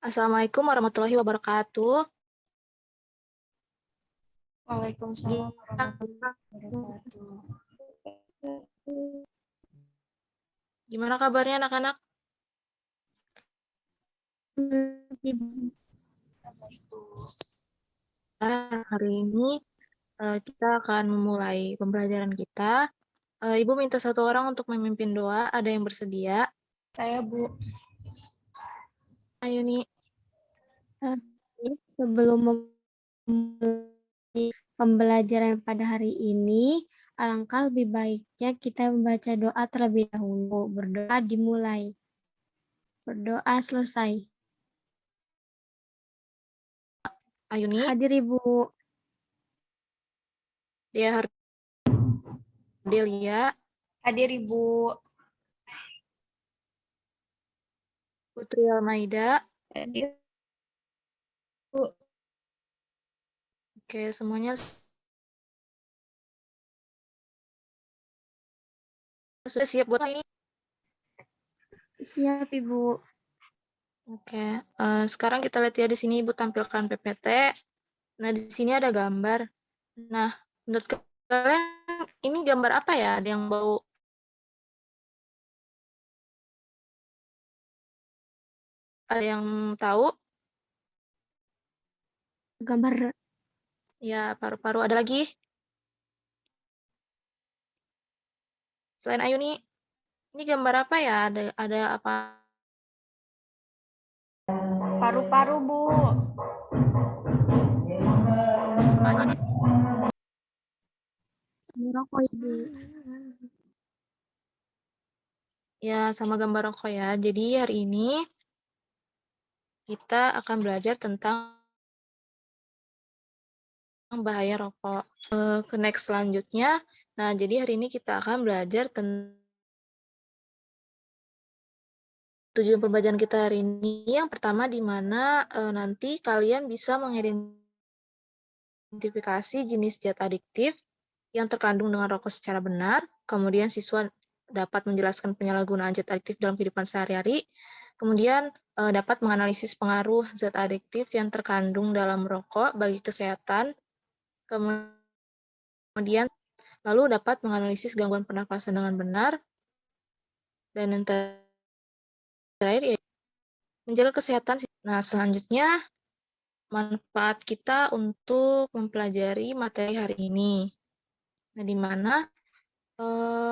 Assalamualaikum warahmatullahi wabarakatuh. Waalaikumsalam warahmatullahi wabarakatuh. Gimana kabarnya anak-anak? Hari ini kita akan memulai pembelajaran kita. Ibu minta satu orang untuk memimpin doa. Ada yang bersedia? Saya Bu. Ayo nih. Sebelum memulai pembelajaran pada hari ini, alangkah lebih baiknya kita membaca doa terlebih dahulu. Berdoa dimulai. Berdoa selesai. Ayo nih. Hadir Ibu. Dia Delia. Hadir Ibu. Putri Almaida. Hadir Bu. Oke, semuanya sudah siap buat ini? Siap Ibu. Oke, sekarang kita lihat ya di sini Ibu tampilkan PPT. Nah, di sini ada gambar. Nah, menurut kalian ini gambar apa ya? Ada yang bau? Ada yang tahu? Gambar. Ya, paru-paru. Ada lagi? Selain Ayu nih, ini gambar apa ya? Ada apa? Paru-paru Bu. Apanya? Rokok Ibu. Ya, sama gambar rokok ya. Jadi hari ini kita akan belajar tentang bahaya rokok. Ke next selanjutnya. Nah, jadi hari ini kita akan belajar tentang tujuan pembelajaran kita hari ini. Yang pertama di mana nanti kalian bisa mengidentifikasi jenis zat adiktif yang terkandung dengan rokok secara benar. Kemudian siswa dapat menjelaskan penyalahgunaan zat adiktif dalam kehidupan sehari-hari. Kemudian dapat menganalisis pengaruh zat adiktif yang terkandung dalam rokok bagi kesehatan. Kemudian lalu dapat menganalisis gangguan pernapasan dengan benar. Dan yang terakhir ya menjaga kesehatan. Nah, selanjutnya manfaat kita untuk mempelajari materi hari ini. Nah, di mana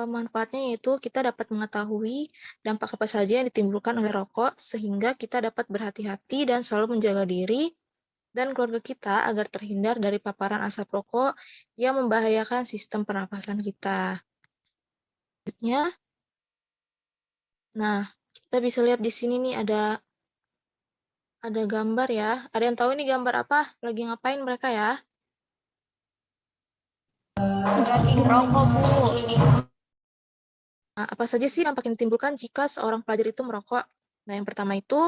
manfaatnya yaitu kita dapat mengetahui dampak apa saja yang ditimbulkan oleh rokok sehingga kita dapat berhati-hati dan selalu menjaga diri dan keluarga kita agar terhindar dari paparan asap rokok yang membahayakan sistem pernapasan kita. Selanjutnya, nah kita bisa lihat di sini nih ada gambar ya. Ada yang tahu ini gambar apa? Lagi ngapain mereka ya? Lagi ngerokok Bu. Nah, apa saja sih dampak yang ditimbulkan jika seorang pelajar itu merokok? Nah, yang pertama itu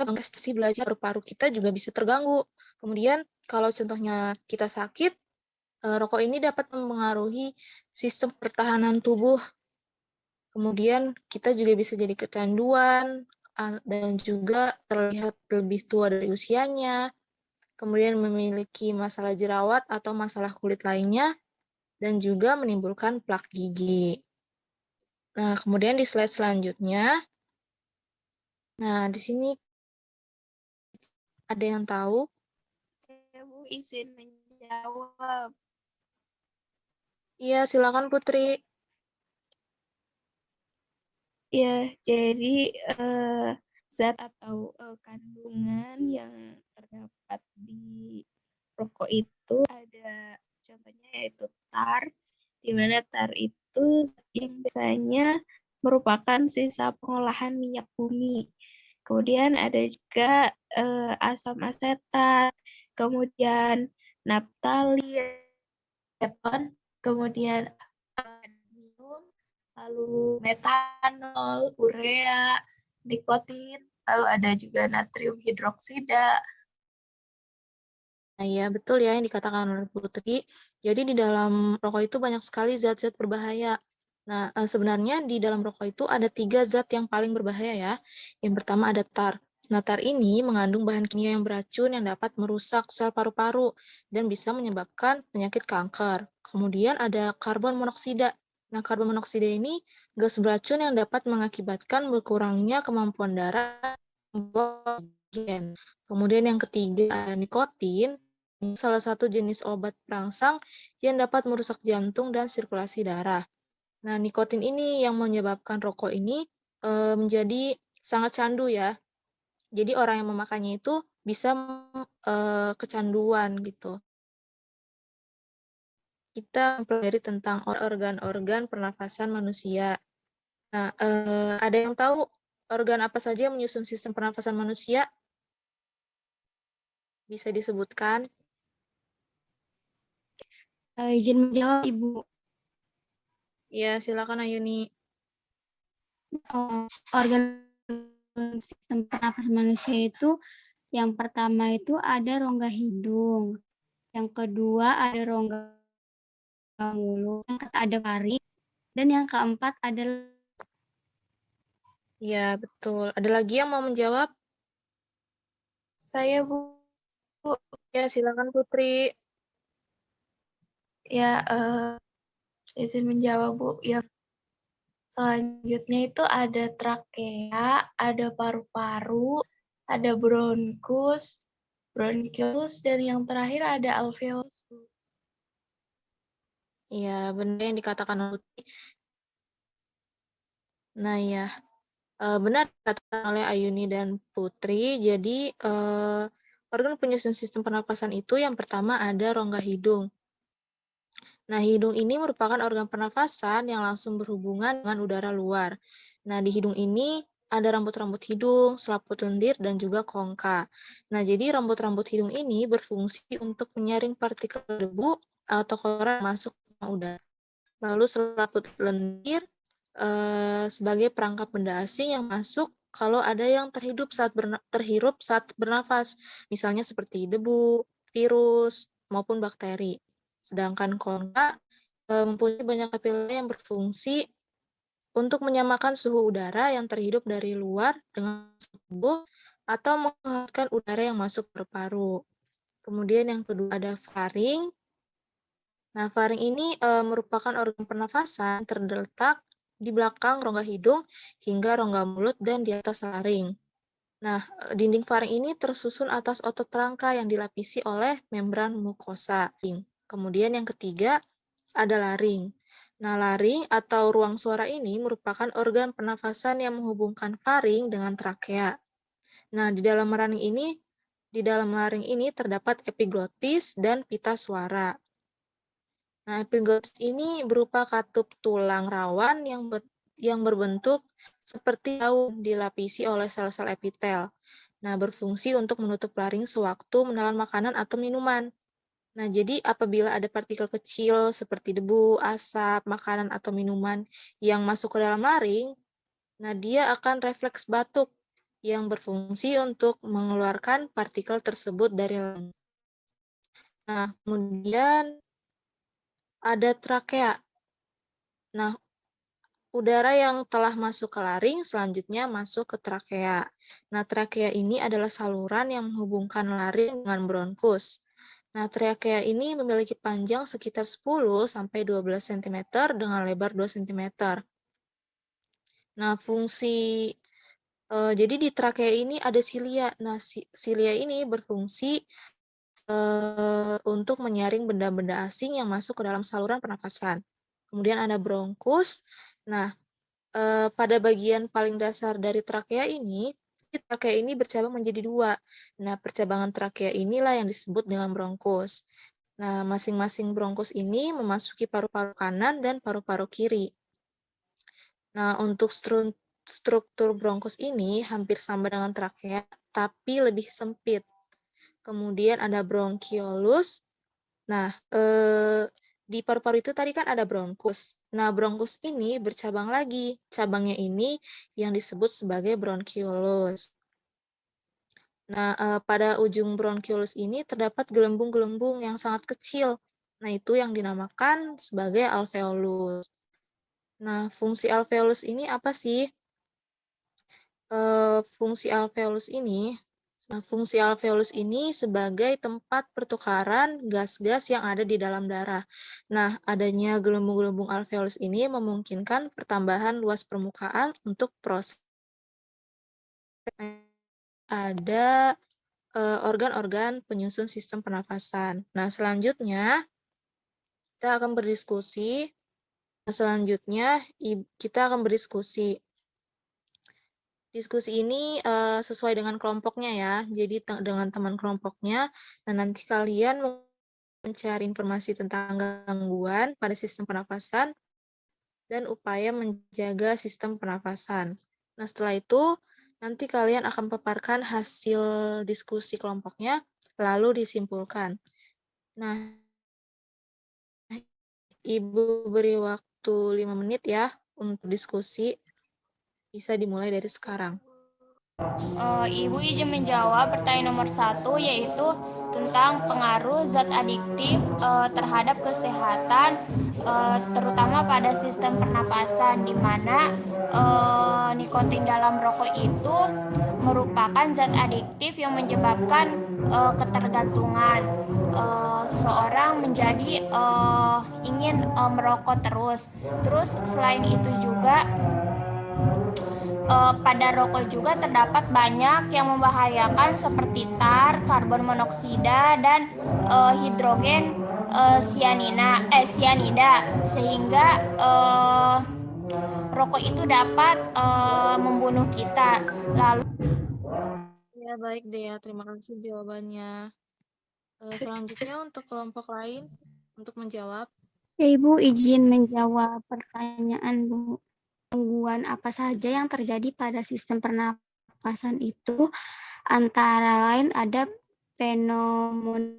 prestasi belajar paru-paru kita juga bisa terganggu. Kemudian kalau contohnya kita sakit, rokok ini dapat mempengaruhi sistem pertahanan tubuh. Kemudian kita juga bisa jadi kecanduan dan juga terlihat lebih tua dari usianya. Kemudian memiliki masalah jerawat atau masalah kulit lainnya dan juga menimbulkan plak gigi. Nah, kemudian di slide selanjutnya, nah di sini ada yang tahu? Saya Bu izin menjawab. Iya, silakan Putri. Ya, jadi zat atau kandungan yang terdapat di rokok itu ada contohnya yaitu tar, di mana tar itu yang biasanya merupakan sisa pengolahan minyak bumi. Kemudian ada juga asam asetat, kemudian naftalin, keton, kemudian kadmium, lalu metanol, urea, nikotin, lalu ada juga natrium hidroksida. Nah, ya betul ya yang dikatakan oleh Putri. Jadi di dalam rokok itu banyak sekali zat-zat berbahaya. Nah, sebenarnya di dalam rokok itu ada 3 zat yang paling berbahaya ya. Yang pertama ada tar. Nah, tar ini mengandung bahan kimia yang beracun yang dapat merusak sel paru-paru dan bisa menyebabkan penyakit kanker. Kemudian ada karbon monoksida. Nah, karbon monoksida ini gas beracun yang dapat mengakibatkan berkurangnya kemampuan darah membawa oksigen. Kemudian yang ketiga ada nikotin. Ini salah satu jenis obat perangsang yang dapat merusak jantung dan sirkulasi darah. Nah, nikotin ini yang menyebabkan rokok ini menjadi sangat candu ya. Jadi orang yang memakainya itu bisa kecanduan gitu. Kita mempelajari tentang organ-organ pernafasan manusia. Nah, ada yang tahu organ apa saja yang menyusun sistem pernafasan manusia? Bisa disebutkan? Izin menjawab, Ibu. Ya, silakan Ayuni. Organ sistem pernapasan manusia itu yang pertama itu ada rongga hidung, yang kedua ada rongga mulut, yang ketiga ada faring, dan yang keempat ada Ya, betul. Ada lagi yang mau menjawab? Saya, Bu. Ya, silakan Putri. Ya, izin menjawab, Bu. Yang selanjutnya itu ada trakea, ada paru-paru, ada bronkiolus, dan yang terakhir ada alveolus, Bu. Ya, benar yang dikatakan Putri. Nah, ya. Benar dikatakan oleh Ayuni dan Putri. Jadi, organ penyusun sistem pernapasan itu yang pertama ada rongga hidung. Nah, hidung ini merupakan organ pernafasan yang langsung berhubungan dengan udara luar. Nah, di hidung ini ada rambut-rambut hidung, selaput lendir, dan juga kongka. Nah, jadi rambut-rambut hidung ini berfungsi untuk menyaring partikel debu atau kotoran masuk ke udara. Lalu selaput lendir sebagai perangkap benda asing yang masuk kalau ada yang terhirup saat bernafas, misalnya seperti debu, virus, maupun bakteri. Sedangkan kongka mempunyai banyak kapilari yang berfungsi untuk menyamakan suhu udara yang terhirup dari luar dengan tubuh atau menghangatkan udara yang masuk ke paru. Kemudian yang kedua ada faring. Nah, faring ini merupakan organ pernafasan terletak di belakang rongga hidung hingga rongga mulut dan di atas laring. Nah, dinding faring ini tersusun atas otot rangka yang dilapisi oleh membran mukosa. Kemudian yang ketiga ada laring. Nah, laring atau ruang suara ini merupakan organ pernafasan yang menghubungkan faring dengan trakea. Nah, di dalam laring ini terdapat epiglotis dan pita suara. Nah, epiglotis ini berupa katup tulang rawan yang berbentuk seperti daun dilapisi oleh sel-sel epitel. Nah, berfungsi untuk menutup laring sewaktu menelan makanan atau minuman. Nah, jadi apabila ada partikel kecil seperti debu, asap, makanan, atau minuman yang masuk ke dalam laring, nah dia akan refleks batuk yang berfungsi untuk mengeluarkan partikel tersebut dari laring. Nah, kemudian ada trakea. Nah, udara yang telah masuk ke laring selanjutnya masuk ke trakea. Nah, trakea ini adalah saluran yang menghubungkan laring dengan bronkus. Nah, trakea ini memiliki panjang sekitar 10 sampai 12 cm dengan lebar 2 cm. Nah, jadi di trakea ini ada silia. Nah, silia ini berfungsi untuk menyaring benda-benda asing yang masuk ke dalam saluran pernafasan. Kemudian ada bronkus. Nah, pada bagian paling dasar dari trakea ini bercabang menjadi 2. Nah, percabangan trakea inilah yang disebut dengan bronkus. Nah, masing-masing bronkus ini memasuki paru-paru kanan dan paru-paru kiri. Nah, untuk struktur bronkus ini hampir sama dengan trakea, tapi lebih sempit. Kemudian ada bronkiolus. Nah, di paru-paru itu tadi kan ada bronkus. Nah, bronkus ini bercabang lagi. Cabangnya ini yang disebut sebagai bronkiolus. Nah, pada ujung bronkiolus ini terdapat gelembung-gelembung yang sangat kecil. Nah, itu yang dinamakan sebagai alveolus. Nah, fungsi alveolus ini apa sih? Fungsi alveolus ini sebagai tempat pertukaran gas-gas yang ada di dalam darah. Nah, adanya gelembung-gelembung alveolus ini memungkinkan pertambahan luas permukaan untuk proses ada organ-organ penyusun sistem pernafasan. Nah, selanjutnya kita akan berdiskusi. Diskusi ini sesuai dengan kelompoknya ya. Jadi dengan teman kelompoknya. Nah, nanti kalian mencari informasi tentang gangguan pada sistem pernafasan dan upaya menjaga sistem pernafasan. Nah, setelah itu nanti kalian akan paparkan hasil diskusi kelompoknya, lalu disimpulkan. Nah, Ibu beri waktu 5 menit ya untuk diskusi. Bisa dimulai dari sekarang. Ibu izin menjawab pertanyaan nomor 1, yaitu tentang pengaruh zat adiktif terhadap kesehatan, terutama pada sistem pernapasan, di mana nikotin dalam rokok itu merupakan zat adiktif yang menyebabkan ketergantungan. Seseorang menjadi ingin merokok terus. Terus selain itu juga pada rokok juga terdapat banyak yang membahayakan seperti tar, karbon monoksida, dan hidrogen sianida, sehingga rokok itu dapat membunuh kita. Lalu Ya, baik Dea, terima kasih jawabannya. Selanjutnya untuk kelompok lain untuk menjawab. Ya, Ibu izin menjawab pertanyaan Bu. Gangguan apa saja yang terjadi pada sistem pernapasan itu antara lain ada pneumonia,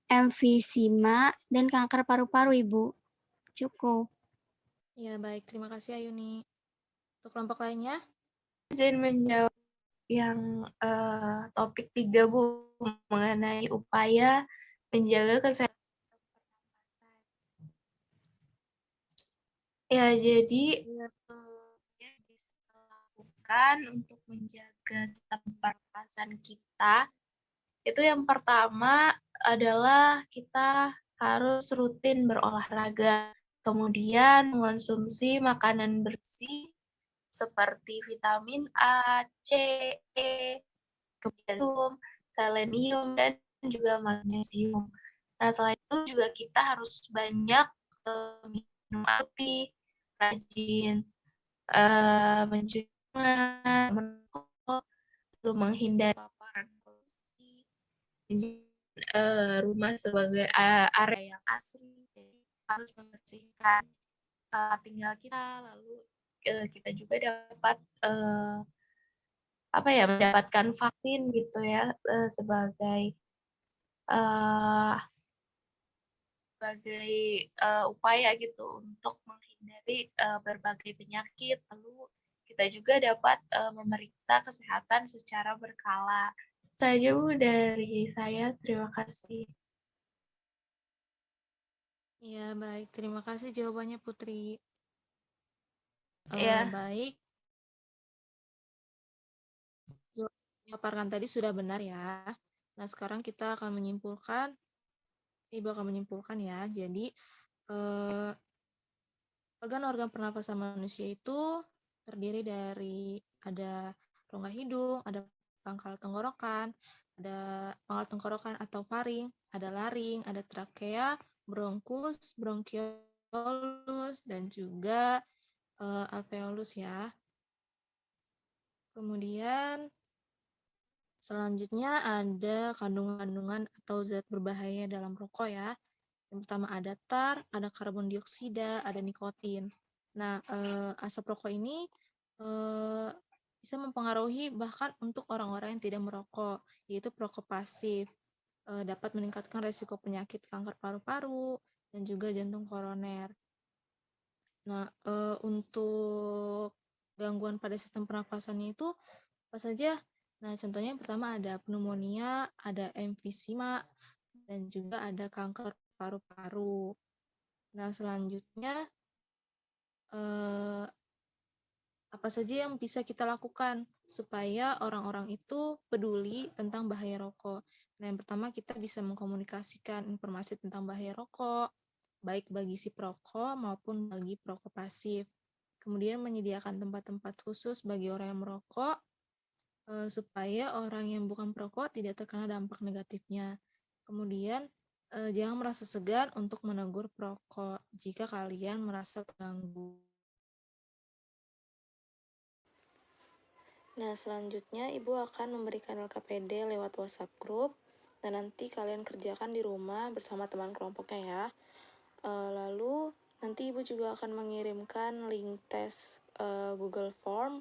emfisema, dan kanker paru-paru, Ibu. Cukup. Ya, baik. Terima kasih Ayuni. Untuk kelompok lainnya? Izin menjawab yang topik 3, Bu, mengenai upaya menjaga kesehatan pernapasan. Ya, jadi yang bisa lakukan untuk menjaga sistem pernapasan kita, itu yang pertama adalah kita harus rutin berolahraga, kemudian mengonsumsi makanan bersih seperti vitamin A, C, E, kemudian selenium, dan juga magnesium. Nah, selain itu juga kita harus banyak minum air putih, rajin mencuci tangan, merokok, lalu menghindari paparan polusi, rumah sebagai area yang asri, jadi harus membersihkan tinggal kita, lalu kita juga dapat mendapatkan vaksin gitu ya, sebagai upaya gitu untuk menghindari berbagai penyakit. Lalu kita juga dapat memeriksa kesehatan secara berkala. Saja Bu dari saya, terima kasih. Ya, baik. Terima kasih jawabannya Putri. Ya. Baik. Paparkan tadi sudah benar ya. Nah, sekarang kita akan menyimpulkan. Ibu akan menyimpulkan ya. Jadi, organ-organ pernapasan manusia itu terdiri dari ada rongga hidung, ada pangkal tenggorokan, ada pangkal tenggorokan atau faring, ada laring, ada trakea, bronkus, bronkiolus, dan juga alveolus ya. Kemudian selanjutnya ada kandungan-kandungan atau zat berbahaya dalam rokok ya. Yang pertama ada tar, ada karbon dioksida, ada nikotin. Nah, asap rokok ini bisa mempengaruhi bahkan untuk orang-orang yang tidak merokok, yaitu perokok pasif. Dapat meningkatkan resiko penyakit kanker paru-paru dan juga jantung koroner. Nah, untuk gangguan pada sistem pernapasannya itu apa saja? Nah, contohnya yang pertama ada pneumonia, ada emfisema, dan juga ada kanker paru-paru. Nah, selanjutnya apa saja yang bisa kita lakukan supaya orang-orang itu peduli tentang bahaya rokok. Nah, yang pertama kita bisa mengkomunikasikan informasi tentang bahaya rokok, baik bagi si perokok maupun bagi perokok pasif. Kemudian menyediakan tempat-tempat khusus bagi orang yang merokok, supaya orang yang bukan perokok tidak terkena dampak negatifnya. Kemudian, jangan merasa segan untuk menegur perokok jika kalian merasa terganggu. Nah, selanjutnya Ibu akan memberikan LKPD lewat WhatsApp group, dan nanti kalian kerjakan di rumah bersama teman kelompoknya ya. Lalu, nanti Ibu juga akan mengirimkan link tes Google Form.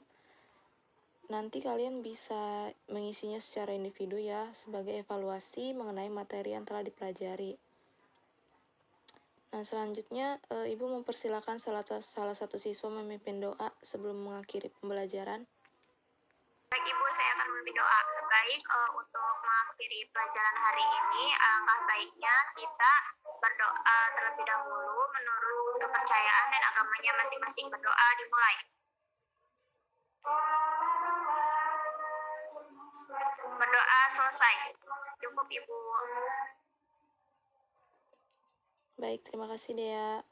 Nanti kalian bisa mengisinya secara individu ya, sebagai evaluasi mengenai materi yang telah dipelajari. Nah, selanjutnya Ibu mempersilakan salah satu siswa memimpin doa sebelum mengakhiri pembelajaran. Baik Ibu, saya akan memimpin doa. Baik, untuk mengakhiri pelajaran hari ini, alangkah baiknya kita berdoa terlebih dahulu menurut kepercayaan dan agamanya masing-masing. Berdoa dimulai. Berdoa selesai. Cukup Ibu. Baik, terima kasih Dea.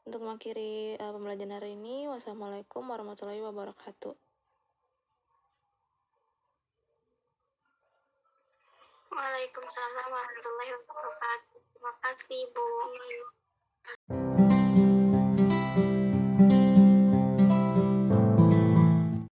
Untuk mengakhiri pembelajaran hari ini, wassalamualaikum warahmatullahi wabarakatuh. Waalaikumsalam warahmatullahi wabarakatuh. Terima kasih Ibu.